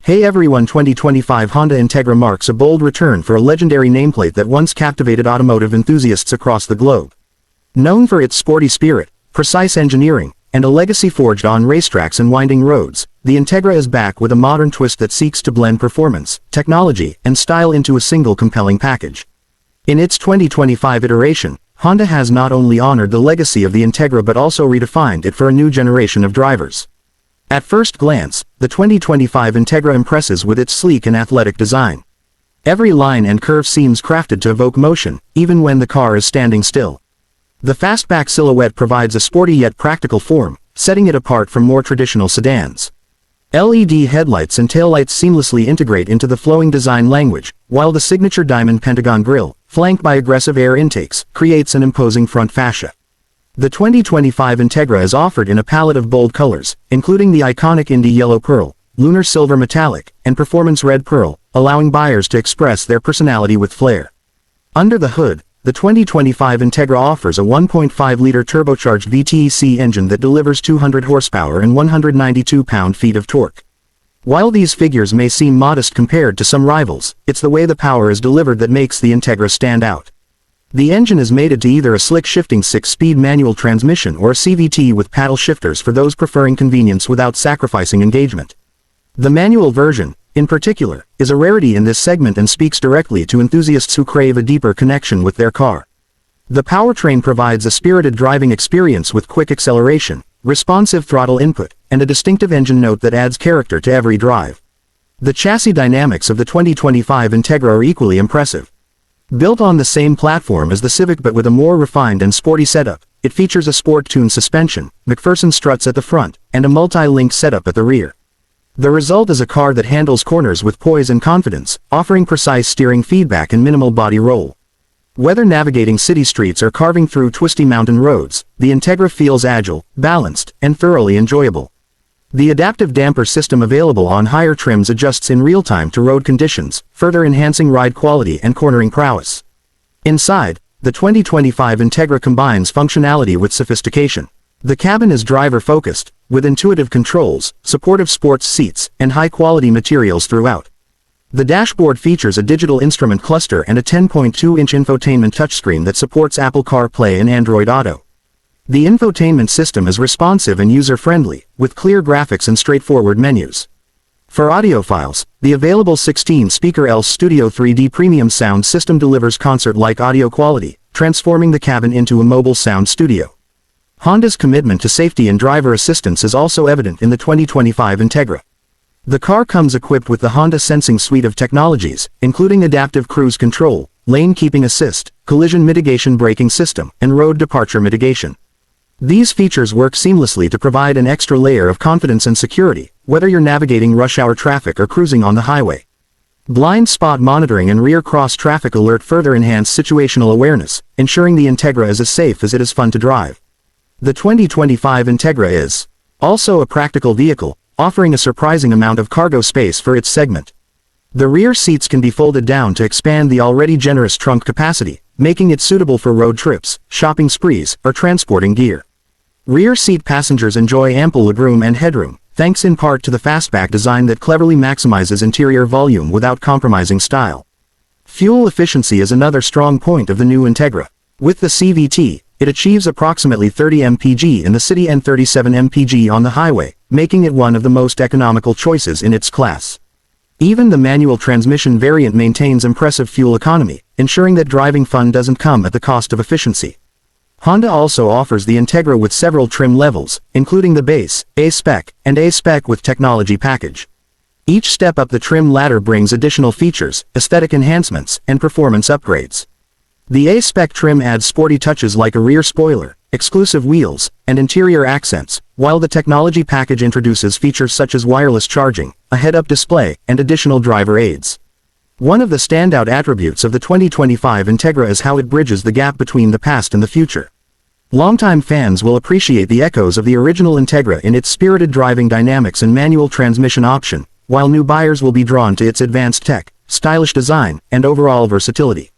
Hey everyone, 2025 Honda Integra marks a bold return for a legendary nameplate that once captivated automotive enthusiasts across the globe. Known for its sporty spirit, precise engineering, and a legacy forged on racetracks and winding roads, the Integra is back with a modern twist that seeks to blend performance, technology, and style into a single compelling package. In its 2025 iteration, Honda has not only honored the legacy of the Integra but also redefined it for a new generation of drivers. At first glance, the 2025 Integra impresses with its sleek and athletic design. Every line and curve seems crafted to evoke motion, even when the car is standing still. The fastback silhouette provides a sporty yet practical form, setting it apart from more traditional sedans. LED headlights and taillights seamlessly integrate into the flowing design language, while the signature diamond pentagon grille, flanked by aggressive air intakes, creates an imposing front fascia. The 2025 Integra is offered in a palette of bold colors, including the iconic Indy Yellow Pearl, Lunar Silver Metallic, and Performance Red Pearl, allowing buyers to express their personality with flair. Under the hood, the 2025 Integra offers a 1.5-liter turbocharged VTEC engine that delivers 200 horsepower and 192 pound-feet of torque. While these figures may seem modest compared to some rivals, it's the way the power is delivered that makes the Integra stand out. The engine is mated to either a slick shifting 6-speed manual transmission or a CVT with paddle shifters for those preferring convenience without sacrificing engagement. The manual version, in particular, is a rarity in this segment and speaks directly to enthusiasts who crave a deeper connection with their car. The powertrain provides a spirited driving experience with quick acceleration, responsive throttle input, and a distinctive engine note that adds character to every drive. The chassis dynamics of the 2025 Integra are equally impressive. Built on the same platform as the Civic but with a more refined and sporty setup, it features a sport-tuned suspension, McPherson struts at the front, and a multi-link setup at the rear. The result is a car that handles corners with poise and confidence, offering precise steering feedback and minimal body roll. Whether navigating city streets or carving through twisty mountain roads, the Integra feels agile, balanced, and thoroughly enjoyable. The adaptive damper system available on higher trims adjusts in real time to road conditions, further enhancing ride quality and cornering prowess. Inside, the 2025 Integra combines functionality with sophistication. The cabin is driver-focused, with intuitive controls, supportive sports seats, and high-quality materials throughout. The dashboard features a digital instrument cluster and a 10.2-inch infotainment touchscreen that supports Apple CarPlay and Android Auto. The infotainment system is responsive and user-friendly, with clear graphics and straightforward menus. For audiophiles, the available 16-speaker ELS Studio 3D premium sound system delivers concert-like audio quality, transforming the cabin into a mobile sound studio. Honda's commitment to safety and driver assistance is also evident in the 2025 Integra. The car comes equipped with the Honda Sensing suite of technologies, including adaptive cruise control, lane keeping assist, collision mitigation braking system, and road departure mitigation. These features work seamlessly to provide an extra layer of confidence and security, whether you're navigating rush-hour traffic or cruising on the highway. Blind spot monitoring and rear cross-traffic alert further enhance situational awareness, ensuring the Integra is as safe as it is fun to drive. The 2025 Integra is also a practical vehicle, offering a surprising amount of cargo space for its segment. The rear seats can be folded down to expand the already generous trunk capacity, making it suitable for road trips, shopping sprees, or transporting gear. Rear seat passengers enjoy ample legroom and headroom, thanks in part to the fastback design that cleverly maximizes interior volume without compromising style. Fuel efficiency is another strong point of the new Integra. With the CVT, it achieves approximately 30 mpg in the city and 37 mpg on the highway, making it one of the most economical choices in its class. Even the manual transmission variant maintains impressive fuel economy, ensuring that driving fun doesn't come at the cost of efficiency. Honda also offers the Integra with several trim levels, including the base, A-Spec, and A-Spec with technology package. Each step up the trim ladder brings additional features, aesthetic enhancements, and performance upgrades. The A-Spec trim adds sporty touches like a rear spoiler, exclusive wheels, and interior accents, while the technology package introduces features such as wireless charging, a head-up display, and additional driver aids. One of the standout attributes of the 2025 Integra is how it bridges the gap between the past and the future. Longtime fans will appreciate the echoes of the original Integra in its spirited driving dynamics and manual transmission option, while new buyers will be drawn to its advanced tech, stylish design, and overall versatility.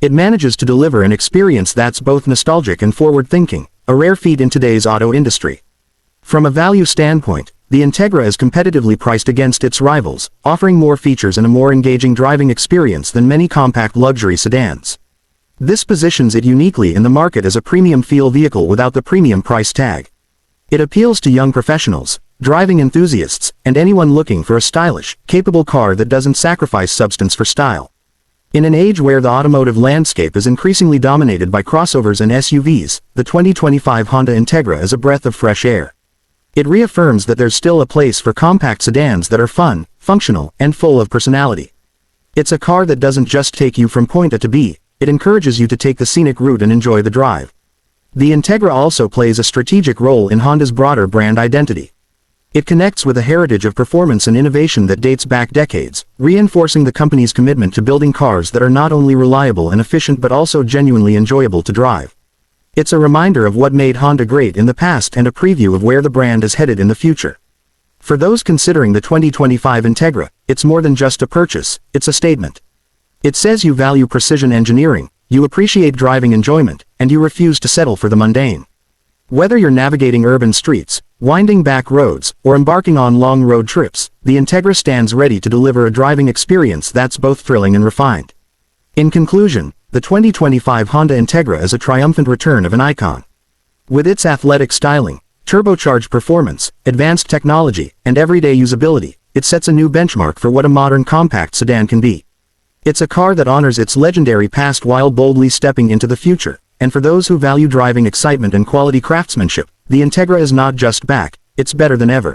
It manages to deliver an experience that's both nostalgic and forward-thinking, a rare feat in today's auto industry. From a value standpoint, the Integra is competitively priced against its rivals, offering more features and a more engaging driving experience than many compact luxury sedans. This positions it uniquely in the market as a premium feel vehicle without the premium price tag. It appeals to young professionals, driving enthusiasts, and anyone looking for a stylish, capable car that doesn't sacrifice substance for style. In an age where the automotive landscape is increasingly dominated by crossovers and SUVs, the 2025 Honda Integra is a breath of fresh air. It reaffirms that there's still a place for compact sedans that are fun, functional, and full of personality. It's a car that doesn't just take you from point A to B, it encourages you to take the scenic route and enjoy the drive. The Integra also plays a strategic role in Honda's broader brand identity. It connects with a heritage of performance and innovation that dates back decades, reinforcing the company's commitment to building cars that are not only reliable and efficient but also genuinely enjoyable to drive. It's a reminder of what made Honda great in the past and a preview of where the brand is headed in the future. For those considering the 2025 Integra, it's more than just a purchase, it's a statement. It says you value precision engineering, you appreciate driving enjoyment, and you refuse to settle for the mundane. Whether you're navigating urban streets, winding back roads, or embarking on long road trips, the Integra stands ready to deliver a driving experience that's both thrilling and refined. In conclusion, the 2025 Honda Integra is a triumphant return of an icon. With its athletic styling, turbocharged performance, advanced technology, and everyday usability, it sets a new benchmark for what a modern compact sedan can be. It's a car that honors its legendary past while boldly stepping into the future, and for those who value driving excitement and quality craftsmanship, the Integra is not just back, it's better than ever.